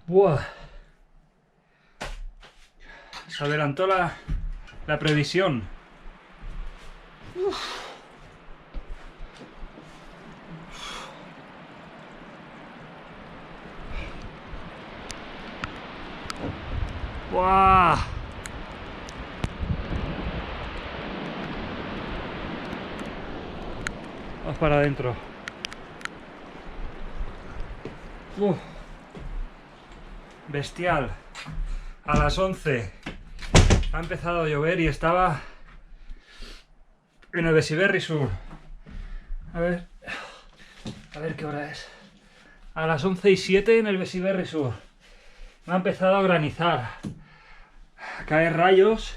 Buah. Se adelantó la previsión. ¡Buah! Vamos para adentro. Bestial. A las 11 ha empezado a llover y estaba en el Besiberri Sur. A ver qué hora es. A las 11:07 en el Besiberri Sur. Me ha empezado a granizar, a caer rayos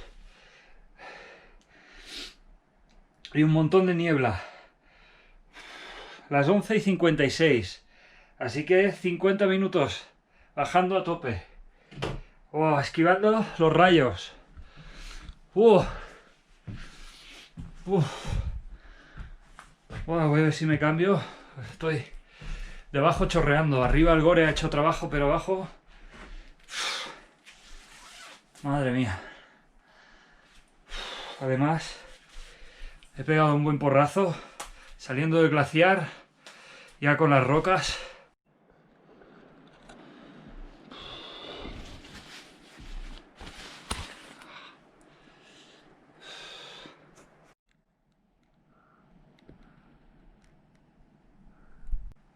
y un montón de niebla. Las 11:56. Así que 50 minutos bajando a tope. Oh, esquivando los rayos. Voy a ver si me cambio. Estoy debajo chorreando. Arriba el Gore ha hecho trabajo, pero abajo... Madre mía. Además, he pegado un buen porrazo saliendo del glaciar, ya con las rocas.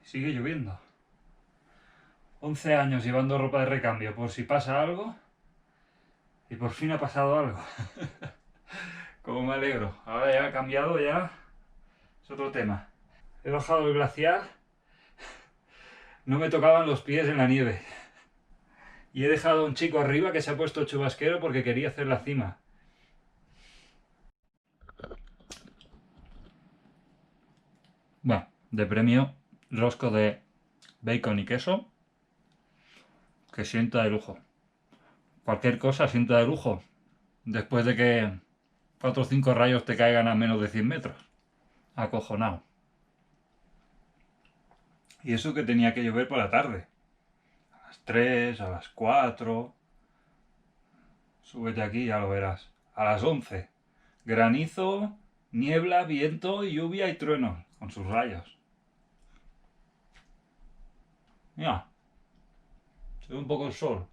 Sigue lloviendo. 11 años llevando ropa de recambio por si pasa algo. Y por fin ha pasado algo. Como me alegro. Ahora ya ha cambiado, ya es otro tema. He bajado el glaciar. No me tocaban los pies en la nieve. Y he dejado a un chico arriba que se ha puesto chubasquero porque quería hacer la cima. Bueno, de premio, rosco de bacon y queso, que sienta de lujo. Cualquier cosa sienta de lujo, después de que 4 o 5 rayos te caigan a menos de 100 metros. Acojonado. Y eso que tenía que llover por la tarde. A las 3, a las 4... Súbete aquí, ya lo verás. A las 11. Granizo, niebla, viento, lluvia y truenos, con sus rayos. Mira, se ve un poco el sol.